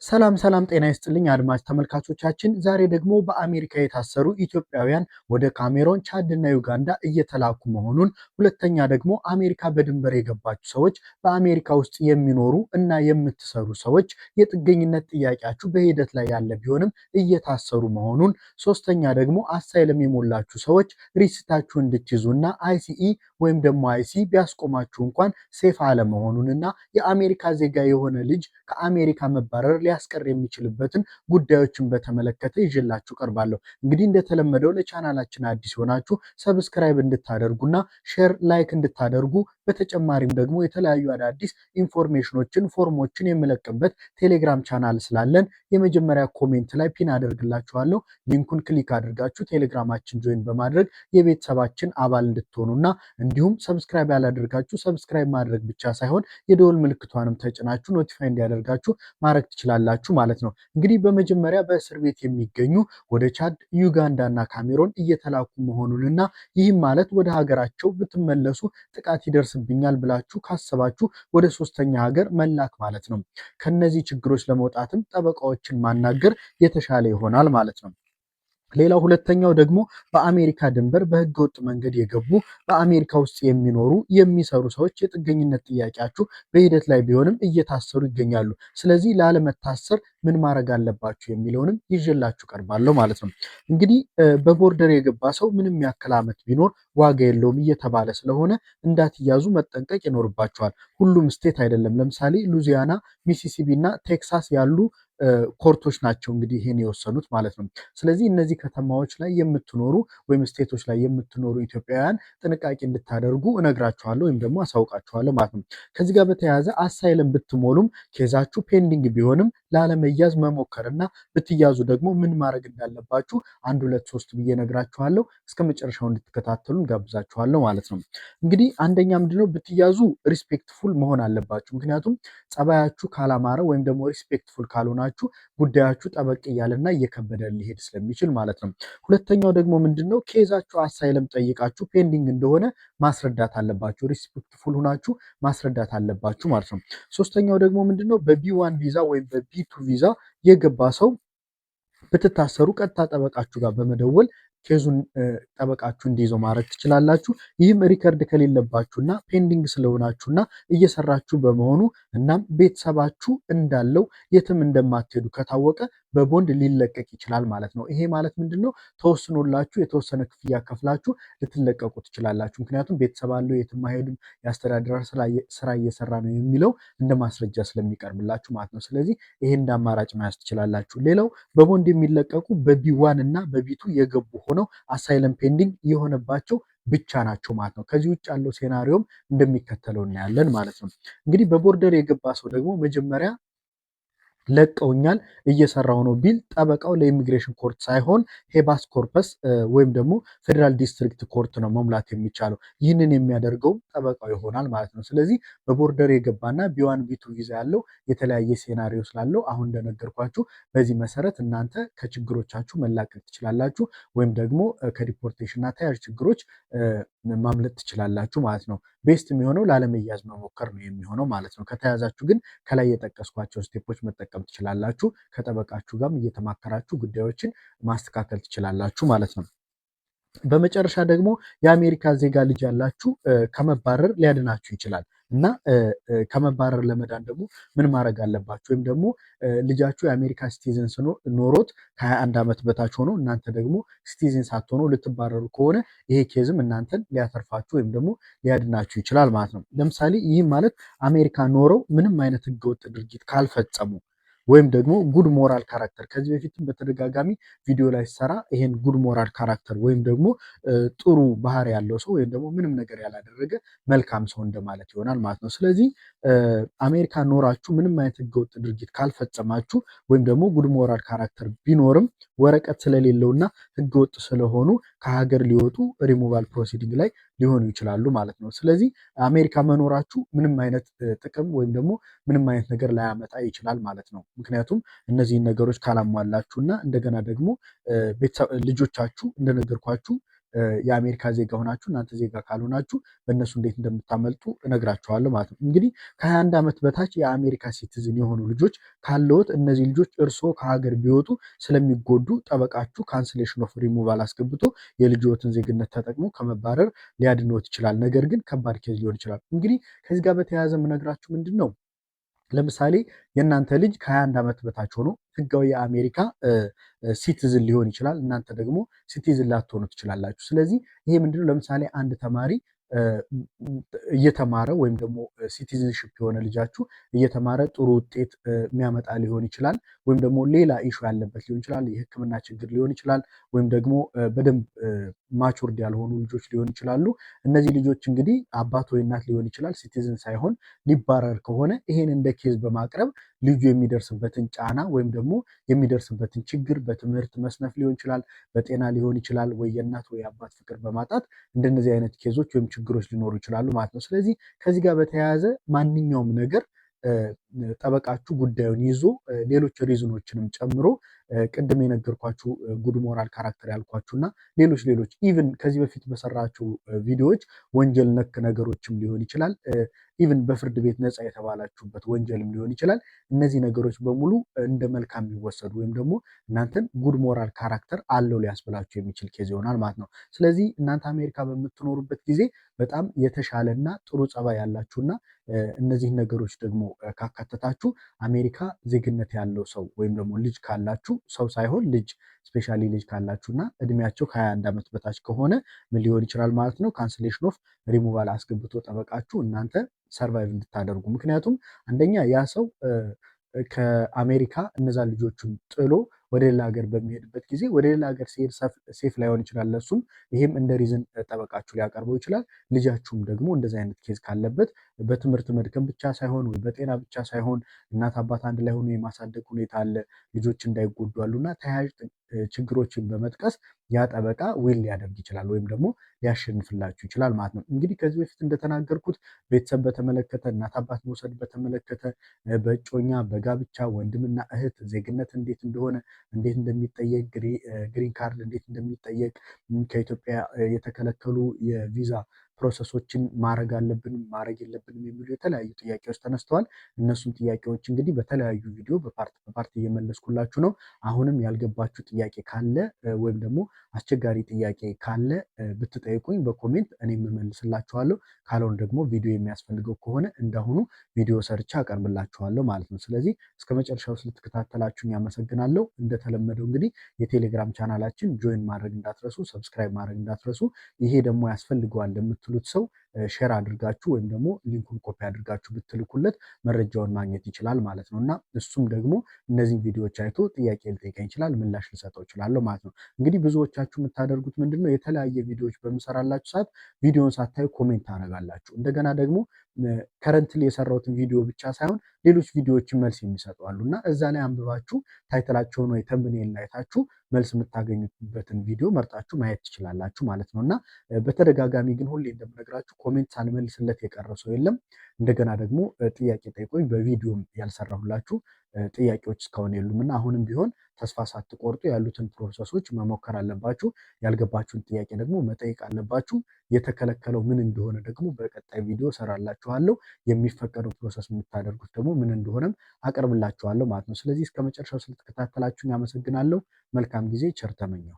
ሰላም ሰላም ጤና ይስጥልኝ አድማጭ ተመልካቾቻችን ዛሬ ደግሞ በአሜሪካ የታሰሩ ኢትዮጵያውያን ወደ ካሜሮን ቻድ እና ዩጋንዳ እየተላኩ መሆኑን ሁለተኛ ደግሞ አሜሪካ በድንበር የገባችሁ ሰዎች በአሜሪካ ውስጥ የሚኖሩ እና የምትሰሩ ሰዎች የጥገኝነት ጥያቄያችሁ በሂደት ላይ ያለ ቢሆንም እየታሰሩ መሆኑን ሶስተኛ ደግሞ አሳይለም የሞላችሁ ሰዎች ሪሲታችሁ እንድትይዙና አይሲኢ ወይም ደግሞ አይሲ ቢያስቆማችሁ እንኳን ሴፍ አለመሆኑንና የአሜሪካ ዜጋ የሆነ ልጅ ከአሜሪካ መባረር ሊያስቀር የሚችልበትን ጉዳዮችን በተመለከተ ይዤላችሁ ቀርባለሁ። እንግዲህ እንደተለመደው ለቻናላችን አዲስ ሆናችሁ ሰብስክራይብ እንድታደርጉና ሼር ላይክ እንድታደርጉ በተጨማሪም ደግሞ የተለያዩ አዳዲስ ኢንፎርሜሽኖችን ፎርሞችን የምለቅበት ቴሌግራም ቻናል ስላለን የመጀመሪያ ኮሜንት ላይ ፒን አደርግላችኋለሁ። ሊንኩን ክሊክ አድርጋችሁ ቴሌግራማችን ጆይን በማድረግ የቤተሰባችን አባል እንድትሆኑና እንዲሁም ሰብስክራይብ ያላደርጋችሁ ሰብስክራይብ ማድረግ ብቻ ሳይሆን የደወል ምልክቷንም ተጭናችሁ ኖቲፋይ እንዲያደርጋችሁ ማድረግ ትችላላችሁ ማለት ነው። እንግዲህ በመጀመሪያ በእስር ቤት የሚገኙ ወደ ቻድ ዩጋንዳ እና ካሜሮን እየተላኩ መሆኑንና ይህም ማለት ወደ ሀገራቸው ብትመለሱ ጥቃት ይደርስብኛል ብላችሁ ካሰባችሁ ወደ ሶስተኛ ሀገር መላክ ማለት ነው። ከነዚህ ችግሮች ለመውጣትም ጠበቃዎችን ማናገር የተሻለ ይሆናል ማለት ነው። ሌላው ሁለተኛው ደግሞ በአሜሪካ ድንበር በህገወጥ መንገድ የገቡ በአሜሪካ ውስጥ የሚኖሩ የሚሰሩ ሰዎች የጥገኝነት ጥያቄያችሁ በሂደት ላይ ቢሆንም እየታሰሩ ይገኛሉ። ስለዚህ ላለመታሰር ምን ማድረግ አለባችሁ የሚለውንም ይዤላችሁ ቀርባለሁ ማለት ነው። እንግዲህ በቦርደር የገባ ሰው ምንም ያክል ዓመት ቢኖር ዋጋ የለውም እየተባለ ስለሆነ እንዳትያዙ መጠንቀቅ ይኖርባችኋል። ሁሉም ስቴት አይደለም። ለምሳሌ ሉዚያና፣ ሚሲሲፒ እና ቴክሳስ ያሉ ኮርቶች ናቸው እንግዲህ ይሄን የወሰኑት ማለት ነው። ስለዚህ እነዚህ ከተማዎች ላይ የምትኖሩ ወይም ስቴቶች ላይ የምትኖሩ ኢትዮጵያውያን ጥንቃቄ እንድታደርጉ እነግራችኋለሁ ወይም ደግሞ አሳውቃችኋለሁ ማለት ነው። ከዚህ ጋር በተያያዘ አሳይለም ብትሞሉም ኬዛችሁ ፔንዲንግ ቢሆንም ላለመያዝ መሞከርና ብትያዙ ደግሞ ምን ማድረግ እንዳለባችሁ 1 2 3 ብዬ እነግራችኋለሁ። እስከ መጨረሻው እንድትከታተሉ ጋብዛችኋለሁ ማለት ነው። እንግዲህ አንደኛ ምንድነው ብትያዙ ሪስፔክትፉል መሆን አለባችሁ። ምክንያቱም ጸባያችሁ ካላማረ ወይም ደግሞ ሪስፔክትፉል ካልሆናችሁ ጉዳያችሁ ጠበቅ እያለና እየከበደ ሊሄድ ስለሚችል ማለት ነው። ሁለተኛው ደግሞ ምንድነው ኬዛችሁ አሳይለም ጠይቃችሁ ፔንዲንግ እንደሆነ ማስረዳት አለባችሁ። ሪስፔክትፉል ሆናችሁ ማስረዳት አለባችሁ ማለት ነው። ሶስተኛው ደግሞ ምንድነው በቢ1 ቪዛ ወይም በቢ2 ቪዛ የገባ ሰው ብትታሰሩ ቀጥታ ጠበቃችሁ ጋር በመደወል ኬዙን ጠበቃችሁ እንዲይዘው ማድረግ ትችላላችሁ። ይህም ሪከርድ ከሌለባችሁና ፔንዲንግ ስለሆናችሁና እየሰራችሁ በመሆኑ እናም ቤተሰባችሁ እንዳለው የትም እንደማትሄዱ ከታወቀ በቦንድ ሊለቀቅ ይችላል ማለት ነው። ይሄ ማለት ምንድነው ተወስኖላችሁ የተወሰነ ክፍያ ከፍላችሁ ልትለቀቁ ትችላላችሁ። ምክንያቱም ቤተሰብ አለው የትም አይሄድም የአስተዳደር ስራ እየሰራ ነው የሚለው እንደ ማስረጃ ስለሚቀርብላችሁ ማለት ነው። ስለዚህ ይሄ እንደ አማራጭ መያዝ ትችላላችሁ። ሌላው በቦንድ የሚለቀቁ በቢ1 እና በቢ2 የገቡ ሆነው አሳይለም ፔንዲንግ የሆነባቸው ብቻ ናቸው ማለት ነው። ከዚህ ውጭ ያለው ሴናሪዮም እንደሚከተለው እናያለን ማለት ነው። እንግዲህ በቦርደር የገባ ሰው ደግሞ መጀመሪያ ለቀውኛል እየሰራው ነው ቢል ጠበቃው ለኢሚግሬሽን ኮርት ሳይሆን ሄባስ ኮርፐስ ወይም ደግሞ ፌደራል ዲስትሪክት ኮርት ነው መሙላት የሚቻለው። ይህንን የሚያደርገው ጠበቃው ይሆናል ማለት ነው። ስለዚህ በቦርደር የገባና ቢ1 ቢ2 ቪዛ ያለው የተለያየ ሴናሪዮ ስላለው አሁን እንደነገርኳችሁ በዚህ መሰረት እናንተ ከችግሮቻችሁ መላቀቅ ትችላላችሁ ወይም ደግሞ ከዲፖርቴሽን እና ተያያዥ ችግሮች ማምለጥ ትችላላችሁ ማለት ነው። ቤስት የሚሆነው ላለመያዝ መሞከር ነው የሚሆነው ማለት ነው። ከተያዛችሁ ግን ከላይ የጠቀስኳቸው ስቴፖች መጠቀም ትችላላችሁ። ከጠበቃችሁ ጋርም እየተማከራችሁ ጉዳዮችን ማስተካከል ትችላላችሁ ማለት ነው። በመጨረሻ ደግሞ የአሜሪካ ዜጋ ልጅ ያላችሁ ከመባረር ሊያድናችሁ ይችላል እና ከመባረር ለመዳን ደግሞ ምን ማድረግ አለባችሁ? ወይም ደግሞ ልጃችሁ የአሜሪካ ሲቲዝንስ ኖሮት ከ21 ዓመት በታች ሆኖ እናንተ ደግሞ ሲቲዝን ሳትሆኑ ልትባረሩ ከሆነ ይሄ ኬዝም እናንተን ሊያተርፋችሁ ወይም ደግሞ ሊያድናችሁ ይችላል ማለት ነው። ለምሳሌ ይህ ማለት አሜሪካ ኖረው ምንም አይነት ህገወጥ ድርጊት ካልፈጸሙ ወይም ደግሞ ጉድ ሞራል ካራክተር ከዚህ በፊትም በተደጋጋሚ ቪዲዮ ላይ ሰራ ይሄን ጉድ ሞራል ካራክተር ወይም ደግሞ ጥሩ ባህሪ ያለው ሰው ወይም ደግሞ ምንም ነገር ያላደረገ መልካም ሰው እንደማለት ይሆናል ማለት ነው። ስለዚህ አሜሪካ ኖራችሁ ምንም አይነት ህገወጥ ድርጊት ካልፈጸማችሁ ወይም ደግሞ ጉድ ሞራል ካራክተር ቢኖርም ወረቀት ስለሌለውና ህገወጥ ስለሆኑ ከሀገር ሊወጡ ሪሙቫል ፕሮሲዲንግ ላይ ሊሆኑ ይችላሉ ማለት ነው። ስለዚህ አሜሪካ መኖራችሁ ምንም አይነት ጥቅም ወይም ደግሞ ምንም አይነት ነገር ላያመጣ ይችላል ማለት ነው። ምክንያቱም እነዚህን ነገሮች ካላሟላችሁና እንደገና ደግሞ ልጆቻችሁ እንደነገርኳችሁ የአሜሪካ ዜጋ ሆናችሁ እናንተ ዜጋ ካልሆናችሁ በእነሱ እንዴት እንደምታመልጡ እነግራችኋለሁ ማለት ነው። እንግዲህ ከ21 ዓመት በታች የአሜሪካ ሲቲዝን የሆኑ ልጆች ካለዎት እነዚህ ልጆች እርስዎ ከሀገር ቢወጡ ስለሚጎዱ ጠበቃችሁ ካንስሌሽን ኦፍ ሪሙቫል አስገብቶ የልጆትን ዜግነት ተጠቅሞ ከመባረር ሊያድንዎት ይችላል። ነገር ግን ከባድ ኬዝ ሊሆን ይችላል። እንግዲህ ከዚህ ጋር በተያያዘ የምነግራችሁ ምንድን ነው፣ ለምሳሌ የእናንተ ልጅ ከ21 ዓመት በታች ሆኖ ህጋዊ የአሜሪካ ሲቲዝን ሊሆን ይችላል። እናንተ ደግሞ ሲቲዝን ላትሆኑ ትችላላችሁ። ስለዚህ ይሄ ምንድነው፣ ለምሳሌ አንድ ተማሪ እየተማረ ወይም ደግሞ ሲቲዝንሽፕ የሆነ ልጃችሁ እየተማረ ጥሩ ውጤት የሚያመጣ ሊሆን ይችላል። ወይም ደግሞ ሌላ ኢሹ ያለበት ሊሆን ይችላል። የህክምና ችግር ሊሆን ይችላል። ወይም ደግሞ በደንብ ማቹርድ ያልሆኑ ልጆች ሊሆን ይችላሉ። እነዚህ ልጆች እንግዲህ አባት ወይ እናት ሊሆን ይችላል ሲቲዝን ሳይሆን ሊባረር ከሆነ ይሄን እንደ ኬዝ በማቅረብ ልጁ የሚደርስበትን ጫና ወይም ደግሞ የሚደርስበትን ችግር በትምህርት መስነፍ ሊሆን ይችላል፣ በጤና ሊሆን ይችላል፣ ወይ የእናት ወይ አባት ፍቅር በማጣት እንደነዚህ አይነት ኬዞች ወይም ችግሮች ሊኖሩ ይችላሉ ማለት ነው። ስለዚህ ከዚህ ጋር በተያያዘ ማንኛውም ነገር ጠበቃችሁ ጉዳዩን ይዞ ሌሎች ሪዝኖችንም ጨምሮ ቅድም የነገርኳችሁ ጉድ ሞራል ካራክተር ያልኳችሁ እና ሌሎች ኢቭን ከዚህ በፊት በሰራችሁ ቪዲዮዎች ወንጀል ነክ ነገሮችም ሊሆን ይችላል። ኢቭን በፍርድ ቤት ነፃ የተባላችሁበት ወንጀልም ሊሆን ይችላል። እነዚህ ነገሮች በሙሉ እንደ መልካም የሚወሰዱ ወይም ደግሞ እናንተን ጉድ ሞራል ካራክተር አለው ሊያስብላችሁ የሚችል ኬዝ ይሆናል ማለት ነው። ስለዚህ እናንተ አሜሪካ በምትኖሩበት ጊዜ በጣም የተሻለና ጥሩ ጸባይ ያላችሁና እነዚህን ነገሮች ደግሞ ካካተታችሁ አሜሪካ ዜግነት ያለው ሰው ወይም ደግሞ ልጅ ካላችሁ ሰው ሳይሆን ልጅ ስፔሻሊ ልጅ ካላችሁና እድሜያቸው ከ21 ዓመት በታች ከሆነ ምን ሊሆን ይችላል ማለት ነው፣ ካንስሌሽን ኦፍ ሪሙቫል አስገብቶ ጠበቃችሁ እናንተ ሰርቫይቭ እንድታደርጉ። ምክንያቱም አንደኛ ያ ሰው ከአሜሪካ እነዛ ልጆቹን ጥሎ ወደ ሌላ ሀገር በሚሄድበት ጊዜ ወደ ሌላ ሀገር ሲሄድ ሴፍ ላይሆን ይችላል ለሱም። ይሄም እንደ ሪዝን ጠበቃችሁ ሊያቀርበው ይችላል። ልጃችሁም ደግሞ እንደዚህ አይነት ኬዝ ካለበት በትምህርት መድከም ብቻ ሳይሆን ወይ በጤና ብቻ ሳይሆን እናት አባት አንድ ላይ ሆኖ የማሳደግ ሁኔታ አለ፣ ልጆች እንዳይጎዱ አሉና ተያያዥ ችግሮችን በመጥቀስ ያ ጠበቃ ዊል ሊያደርግ ይችላል ወይም ደግሞ ሊያሸንፍላችሁ ይችላል ማለት ነው። እንግዲህ ከዚህ በፊት እንደተናገርኩት ቤተሰብ በተመለከተ እናት አባት መውሰድ በተመለከተ በእጮኛ በጋብቻ ወንድምና እህት ዜግነት እንዴት እንደሆነ እንዴት እንደሚጠየቅ ግሪን ካርድ እንዴት እንደሚጠየቅ ከኢትዮጵያ የተከለከሉ የቪዛ ፕሮሰሶችን ማድረግ አለብንም ማድረግ የለብንም የሚሉ የተለያዩ ጥያቄዎች ተነስተዋል። እነሱን ጥያቄዎች እንግዲህ በተለያዩ ቪዲዮ በፓርት እየመለስኩላችሁ ነው። አሁንም ያልገባችሁ ጥያቄ ካለ ወይም ደግሞ አስቸጋሪ ጥያቄ ካለ ብትጠይቁኝ በኮሜንት እኔ የምመልስላችኋለሁ። ካልሆነ ደግሞ ቪዲዮ የሚያስፈልገው ከሆነ እንዳሁኑ ቪዲዮ ሰርቻ አቀርብላችኋለሁ ማለት ነው። ስለዚህ እስከ መጨረሻው ስለተከታተላችሁኝ ያመሰግናለሁ። እንደተለመደው እንግዲህ የቴሌግራም ቻናላችን ጆይን ማድረግ እንዳትረሱ፣ ሰብስክራይብ ማድረግ እንዳትረሱ። ይሄ ደግሞ ያስፈልገዋል ለምትሉት ሰው ሼር አድርጋችሁ ወይም ደግሞ ሊንኩን ኮፒ አድርጋችሁ ብትልኩለት መረጃውን ማግኘት ይችላል ማለት ነው። እና እሱም ደግሞ እነዚህን ቪዲዮዎች አይቶ ጥያቄ ሊጠይቀኝ ይችላል፣ ምላሽ ልሰጠው ይችላለሁ ማለት ነው። እንግዲህ ብዙዎቻችሁ የምታደርጉት ምንድነው፣ የተለያየ ቪዲዮዎች በምሰራላችሁ ሰዓት ቪዲዮን ሳታዩ ኮሜንት ታደርጋላችሁ። እንደገና ደግሞ ከረንትሊ የሰራሁትን ቪዲዮ ብቻ ሳይሆን ሌሎች ቪዲዮዎችን መልስ የሚሰጡ አሉ እና እዛ ላይ አንብባችሁ ታይትላቸውን ወይ ተምብኔል አይታችሁ መልስ የምታገኙበትን ቪዲዮ መርጣችሁ ማየት ትችላላችሁ ማለት ነው። እና በተደጋጋሚ ግን ሁሌ እንደምነግራችሁ ኮሜንት ሳልመልስለት የቀረ ሰው የለም። እንደገና ደግሞ ጥያቄ ጠይቆኝ በቪዲዮም ያልሰራሁላችሁ ጥያቄዎች እስካሁን የሉም እና አሁንም ቢሆን ተስፋ ሳትቆርጡ ያሉትን ፕሮሰሶች መሞከር አለባችሁ። ያልገባችሁን ጥያቄ ደግሞ መጠየቅ አለባችሁ። የተከለከለው ምን እንደሆነ ደግሞ በቀጣይ ቪዲዮ ሰራላችኋለሁ። የሚፈቀደው ፕሮሰስ የምታደርጉት ደግሞ ምን እንደሆነም አቀርብላችኋለሁ ማለት ነው። ስለዚህ እስከ መጨረሻው ስለተከታተላችሁኝ አመሰግናለሁ። መልካም ጊዜ፣ ቸር ተመኘው።